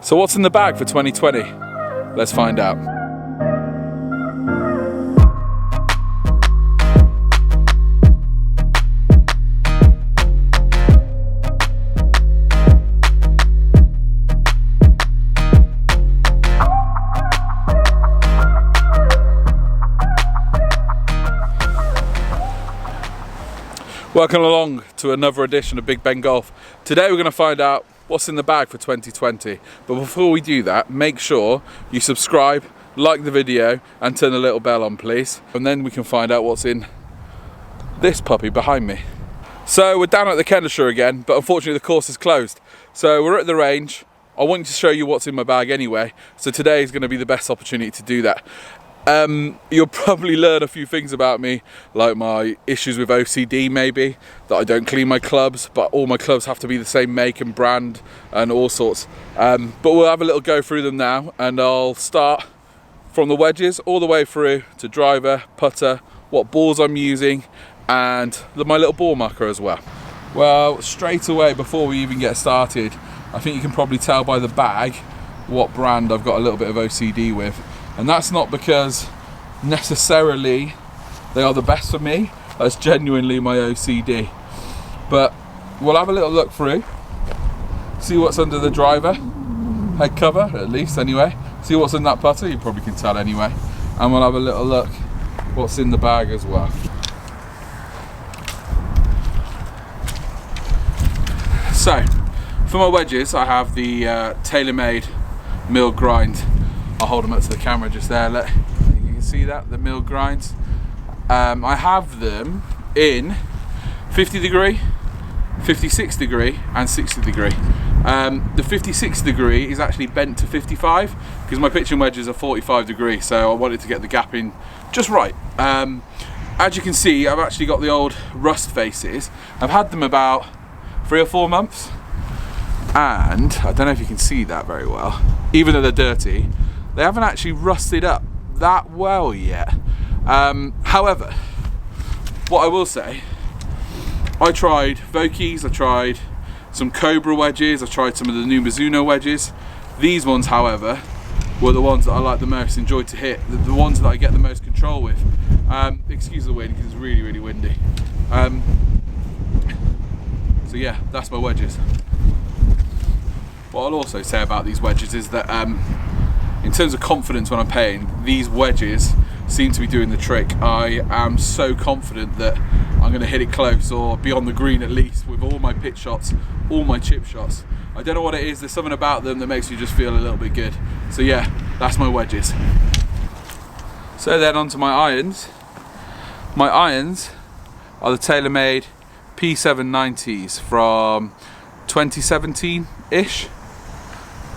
So what's in the bag for 2020? Let's find out. Welcome along to another edition of Big Ben Golf. Today we're going to find out what's in the bag for 2020. But before we do that, make sure you subscribe, like the video and turn the little bell on please. And then we can find out what's in this puppy behind me. So we're down at the Kennershire again, but unfortunately the course is closed. So we're at the range. I want to show you what's in my bag anyway. So today is going to be the best opportunity to do that. You'll probably learn a few things about me, like my issues with OCD maybe, that I don't clean my clubs, but all my clubs have to be the same make and brand and all sorts. But we'll have a little go through them now, and I'll start from the wedges all the way through to driver, putter, what balls I'm using, and my little ball marker as well. Well, straight away before we even get started, I think you can probably tell by the bag what brand I've got a little bit of OCD with. And that's not because necessarily they are the best for me, that's genuinely my OCD. But we'll have a little look through, see what's under the driver, head cover at least anyway, see what's in that putter, you probably can tell anyway, and we'll have a little look what's in the bag as well. So, for my wedges I have the Taylormade mill grind. I'll hold them up to the camera just there, you can see that, the mill grinds. I have them in 50 degree, 56 degree and 60 degree. The 56 degree is actually bent to 55 because my pitching wedges are 45 degree, so I wanted to get the gap in just right. As you can see, I've actually got the old rust faces. I've had them about 3 or 4 months, and I don't know if you can see that very well, even though they're dirty. They haven't actually rusted up that well yet. However, what I will say, I tried Vokeys, I tried some Cobra wedges, I tried some of the new Mizuno wedges. These ones, however, were the ones that I like the most, enjoyed to hit, the ones that I get the most control with. Excuse the wind because it's really, really windy. So yeah, that's my wedges. What I'll also say about these wedges is that in terms of confidence when I'm playing, these wedges seem to be doing the trick. I am so confident that I'm going to hit it close or be on the green at least with all my pitch shots, all my chip shots. I don't know what it is, there's something about them that makes you just feel a little bit good. So yeah, that's my wedges. So then onto my irons. My irons are the Taylormade P790s from 2017-ish,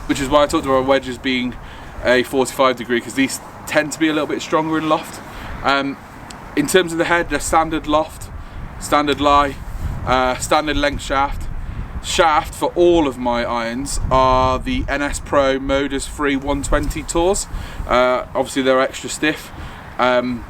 which is why I talked about wedges being a 45 degree, because these tend to be a little bit stronger in loft. In terms of the head, they're standard loft, standard lie, standard length shaft. Shaft for all of my irons are the NS Pro Modus Free 120 tours. Obviously they're extra stiff. The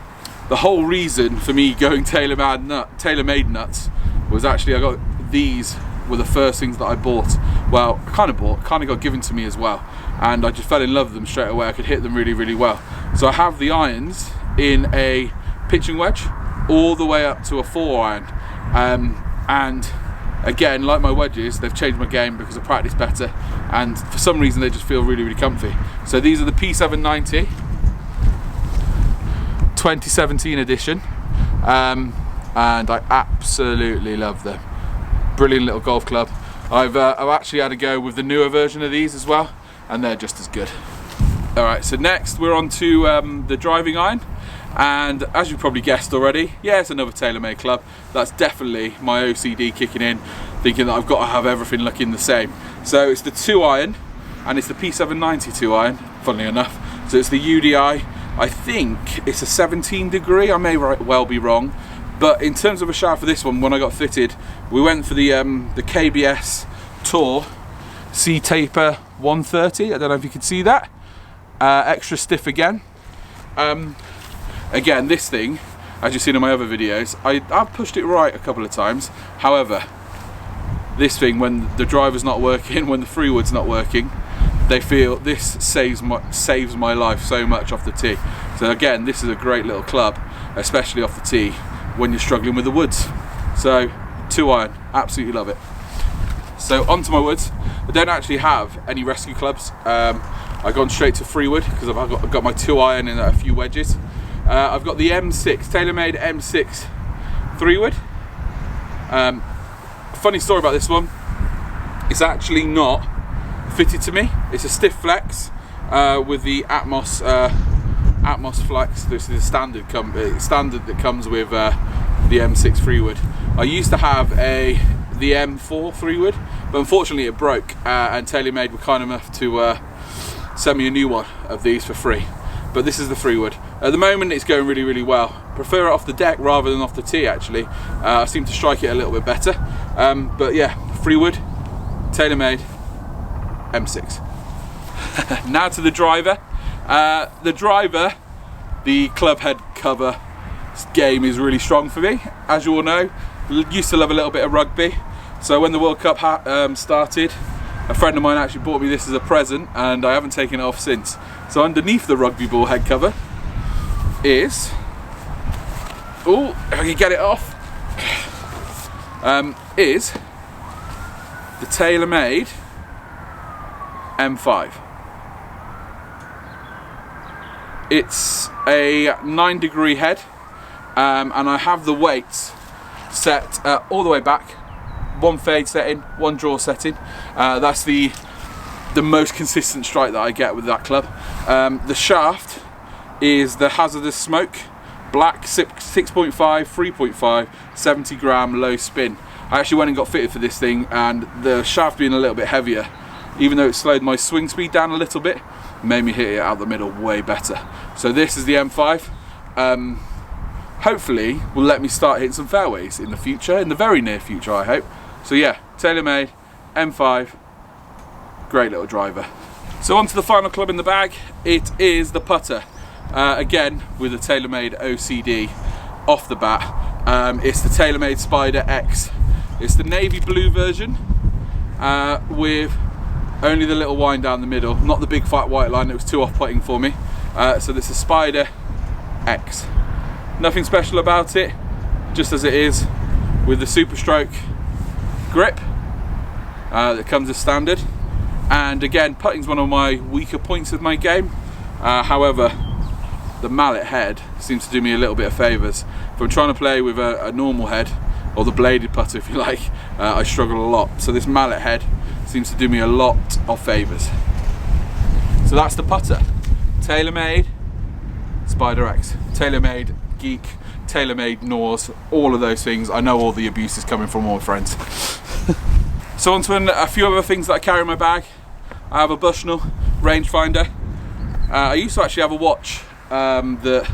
whole reason for me going Taylormade nuts was actually I got these were the first things that I bought. Well, kind of got given to me as well, and I just fell in love with them straight away. I could hit them really, really well. So I have the irons in a pitching wedge all the way up to a 4 iron, and again, like my wedges, they've changed my game because I practice better, and for some reason they just feel really, really comfy. So these are the P790 2017 edition, and I absolutely love them. Brilliant little golf club. I've actually had a go with the newer version of these as well, and they're just as good. Alright, so next we're on to the driving iron, and as you probably guessed already, yeah, it's another Taylormade club. That's definitely my OCD kicking in, thinking that I've got to have everything looking the same. So it's the 2 iron, and it's the P790 2 iron, funnily enough. So it's the UDI, I think it's a 17 degree, I may well be wrong. But in terms of a shaft for this one, when I got fitted, we went for the KBS Tour C-Taper 130. I don't know if you can see that. Extra stiff again. Again, this thing, as you've seen in my other videos, I've pushed it right a couple of times. However, this thing, when the driver's not working, when the free wood's not working, this saves my life so much off the tee. So again, this is a great little club, especially off the tee when you're struggling with the woods. So 2-iron, absolutely love it. So onto my woods. I don't actually have any rescue clubs. I've gone straight to 3-wood because I've got my 2-iron and a few wedges. I've got the M6, Taylormade M6 3-wood. Funny story about this one, it's actually not fitted to me. It's a stiff flex with the Atmos flex. This is the standard that comes with the M6 3-wood. I used to have the M4 3-wood, but unfortunately it broke, and Taylormade were kind enough to send me a new one of these for free. But this is the 3-wood. At the moment it's going really, really well. Prefer it off the deck rather than off the tee actually. I seem to strike it a little bit better. But yeah, 3-wood, Taylormade, M6. Now to the driver. The club head cover game is really strong for me. As you all know, used to love a little bit of rugby. So when the World Cup started, a friend of mine actually bought me this as a present, and I haven't taken it off since. So underneath the rugby ball head cover is, oh, if I can get it off, is the Taylormade M5. It's a 9-degree head, and I have the weights set all the way back. One fade setting, one draw setting. That's the most consistent strike that I get with that club. The shaft is the Hazardous Smoke, black, 6.5, 3.5, 70 gram low spin. I actually went and got fitted for this thing, and the shaft being a little bit heavier, even though it slowed my swing speed down a little bit, made me hit it out the middle way better. So this is the M5. Hopefully will let me start hitting some fairways in the future, in the very near future I hope. So yeah, Taylormade, M5, great little driver. So on to the final club in the bag. It is the putter. Again, with the Taylormade OCD off the bat. It's the Taylormade Spider X. It's the navy blue version with only the little wind down the middle, not the big fat white line. It was too off-putting for me. So this is Spider X. Nothing special about it, just as it is with the Super Stroke grip that comes as standard. And again, putting's one of my weaker points of my game. However, the mallet head seems to do me a little bit of favours. If I'm trying to play with a normal head, or the bladed putter if you like, I struggle a lot. So this mallet head seems to do me a lot of favours. So that's the putter. Taylormade Spider X, Taylormade Geek, Taylormade Nause, all of those things. I know all the abuse is coming from all my friends. So on to a few other things that I carry in my bag. I have a Bushnell rangefinder. I used to actually have a watch that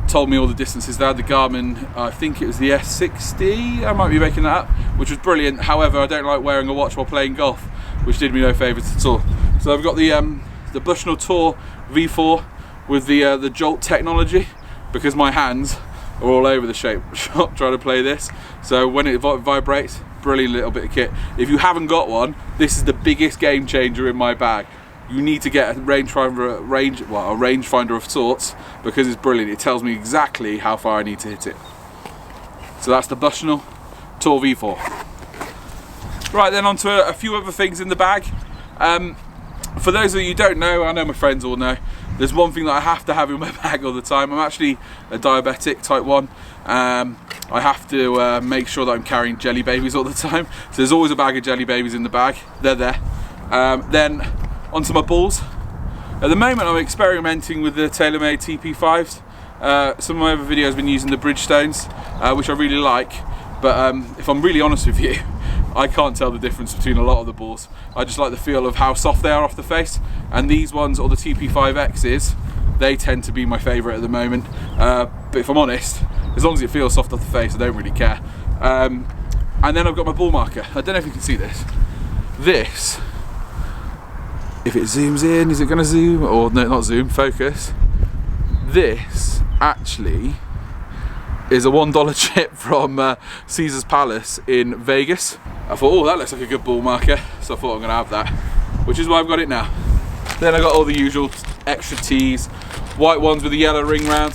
told me all the distances there. The Garmin, I think it was the S60, I might be making that up, which was brilliant. However, I don't like wearing a watch while playing golf, which did me no favours at all. So I've got the Bushnell Tour V4 with the Jolt technology, because my hands are all over the shop trying to play this. So when it vibrates, brilliant little bit of kit. If you haven't got one, this is the biggest game changer in my bag. You need to get a rangefinder of sorts, because it's brilliant. It tells me exactly how far I need to hit it. So that's the Bushnell Tour V4. Right, then on to a few other things in the bag. For those of you who don't know, I know my friends all know, there's one thing that I have to have in my bag all the time. I'm actually a diabetic, type 1. I have to make sure that I'm carrying jelly babies all the time. So there's always a bag of jelly babies in the bag. They're there. Then onto my balls. At the moment I'm experimenting with the Taylormade TP5s. Some of my other videos have been using the Bridgestones, which I really like. But if I'm really honest with you, I can't tell the difference between a lot of the balls. I just like the feel of how soft they are off the face. And these ones, or the TP5Xs, they tend to be my favourite at the moment. But if I'm honest, as long as it feels soft off the face, I don't really care. And then I've got my ball marker. I don't know if you can see this. This, if it zooms in, is it going to zoom? Or no, not zoom, focus. This actually is a $1 chip from Caesar's Palace in Vegas. I thought, oh, that looks like a good ball marker, so I thought I'm going to have that, which is why I've got it now. Then I got all the usual extra tees, white ones with a yellow ring round,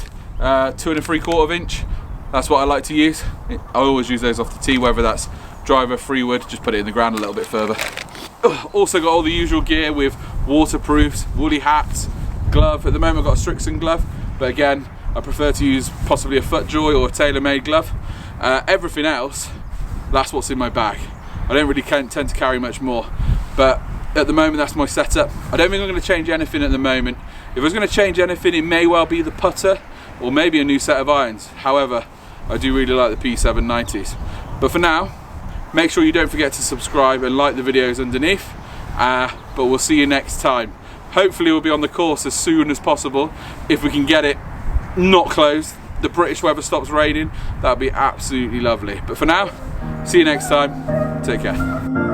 2 3/4 inch. That's what I like to use. I always use those off the tee, whether that's driver, freewood, just put it in the ground a little bit further. Also got all the usual gear with waterproofs, woolly hats, glove. At the moment I've got a Strixon glove, but again, I prefer to use possibly a FootJoy or a Taylormade glove. Everything else, that's what's in my bag. I don't really tend to carry much more, but at the moment that's my setup. I don't think I'm going to change anything at the moment. If I was going to change anything, it may well be the putter or maybe a new set of irons. However, I do really like the P790s. But for now, make sure you don't forget to subscribe and like the videos underneath. But we'll see you next time. Hopefully we'll be on the course as soon as possible. If we can get it not closed, the British weather stops raining, that'd be absolutely lovely. But for now, see you next time. Take care.